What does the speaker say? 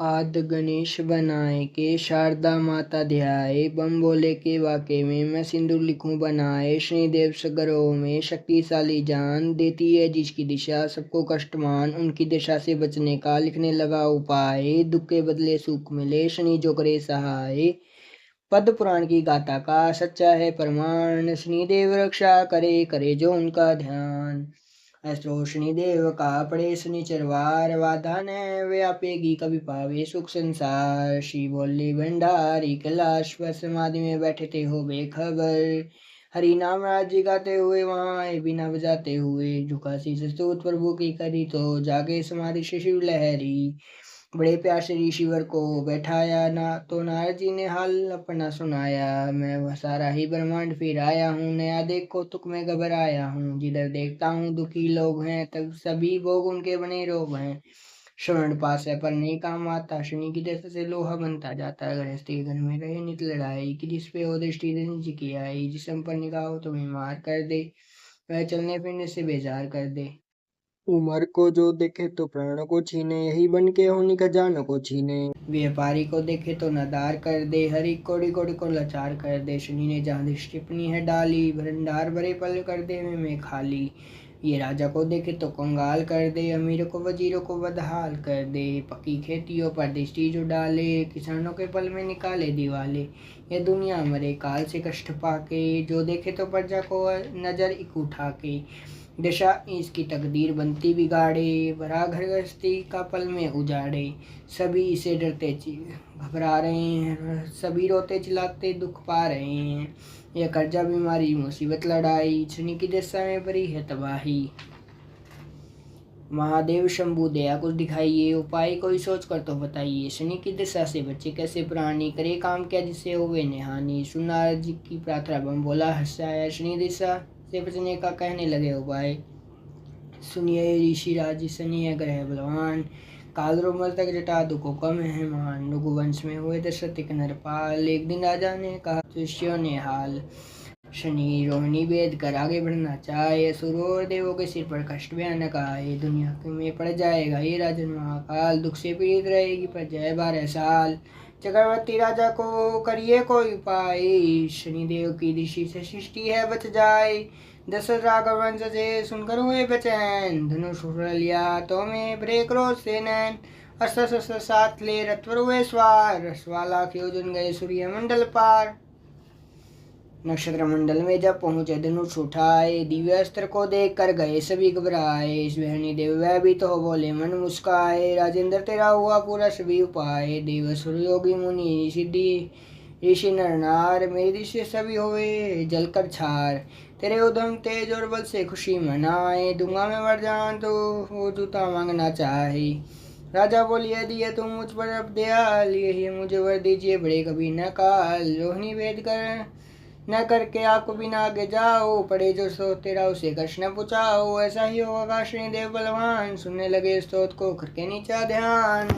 आद गणेश बनाए के शारदा माता ध्याए, बम बोले के वाक़े में मैं सिंदूर लिखूं बनाए। शनिदेव सगरों में शक्तिशाली जान, देती है जिसकी दिशा सबको कष्टमान। उनकी दिशा से बचने का लिखने लगा उपाय, दुख के बदले सुख मिले शनि जो करे सहाय। पद्म पुराण की गाथा का सच्चा है प्रमाण, शनिदेव रक्षा करे करे जो उनका ध्यान। ऐसो शनिदेव का पड़े शनिचरवार, बाधा न व्यापेगी कभी पावे सुख संसार। श्री बोली भंडारी कैलाश पर समाधि में बैठे थे हो बेखबर, हरि नाम राज्य गाते हुए वहां आए बिना बजाते हुए। झुका शीश स्तुत प्रभु की करी तो जागे समाधि से शिव लहरी। बड़े प्यार से ऋषिवर को बैठाया ना तो नारद जी ने हाल अपना सुनाया। मैं वह सारा ही ब्रह्मांड फिर आया हूँ, नया देखो तुक में घबराया हूँ। जिधर देखता हूँ दुखी लोग हैं, तब सभी भोग उनके बने रोग हैं। श्रवण पास है पर नहीं काम आता, शनि की दशा से लोहा बनता जाता। गृहस्थ के घर में रहे नित लड़ाई, कि जिस पे हो दृष्टि जी की आई। जिसम पर निगाह हो तुम्हें मार कर दे, वह चलने फिरने से बेजार कर दे। उमर को जो देखे तो प्राणों को छीने, यही बन के होनी खजानों को छीने। व्यापारी को देखे तो नदार कर दे, हरी कोड़ी कोड़ी को लाचार कर दे। शनि ने जहाँ दृष्टि अपनी है डाली, भंडार भरे पल कर दे में खाली। ये राजा को देखे तो कंगाल कर दे, अमीरों को वजीरों को बदहाल कर दे। पक्की खेतियों पर दृष्टि जो डाले, किसानों के पल में निकाले दिवाले। ये दुनिया मरे काल से कष्ट पाके, जो देखे तो प्रजा को नजर एक उठा के। दशा इसकी तकदीर बनती बिगाड़े, भरा घर गृहस्थी का पल में उजाड़े। सभी इसे डरते घबरा रहे हैं, सभी रोते चिल्लाते दुख पा रहे हैं। यह कर्जा बीमारी मुसीबत लड़ाई, शनि की दशा में भरी है तबाही। महादेव शंभु दया कुछ दिखाइए, उपाय कोई सोच कर तो बताइए। शनि की दशा से बच्चे कैसे प्राणी, करे काम क्या जिससे हुए निहानी। सुना जी की प्रार्थना बम बोला हर्षाया, शनि दशा से बचने का कहने लगे उपाय। सुनिए ऋषि राज शनि है ग्रह बलवान, काल रोमल तक जटा दुखों का मेहमान। रघुवंश में हुए दशरथ के नरपाल, एक दिन राजा ने कहा शिष्यों ने हाल। शनि रोहिणी वेद कर आगे बढ़ना चाहे, असुरों और देवों के सिर पर कष्ट भयानक आए। दुनिया में पड़ जाएगा ये राजन महाकाल, दुख से पीड़ित रहेगी प्रजा 12 साल। चक्रवर्ती राजा को करिए कोई उपाय, शनिदेव की दृष्टि से सृष्टि है बच जाए। दशरथ राघव वंश से सुनकर हुए बेचैन, धनुष उठा लिया तो में भरे क्रोध से नैन। अस्त्र साथ ले रथ पर हुए सवार, रसवाला योजन गए सूर्य मंडल पार। नक्षत्र मंडल में जब पहुंचे धनुष उठाए, दिव्य अस्त्र को देख कर गए सभी घबराए। इस बहनी देव वह भी तो बोले मन मुस्काए, राजेंद्र तेरा हुआ पूरा सभी उपाय। देव असुर योगी मुनि सिद्धि ऋषि नर नार, मेरी दृष्टि सभी हुए जलकर छार। तेरे उदम तेज और बल से खुशी मनाए, दूंगा मैं वरदान तो वो जूता मांगना चाहे। राजा बोलिए यदि तुम मुझ पर अब दयाल, यही मुझे वर दीजिए बड़े कभी न काल। रोहिणी वेद कर न करके आपको बिना आगे जाओ, पड़े जो सो तेरा उसे कष्ट न पुचाओ। ऐसा ही होगा शनिदेव बलवान, सुनने लगे स्तोत्र को करके नीचा ध्यान।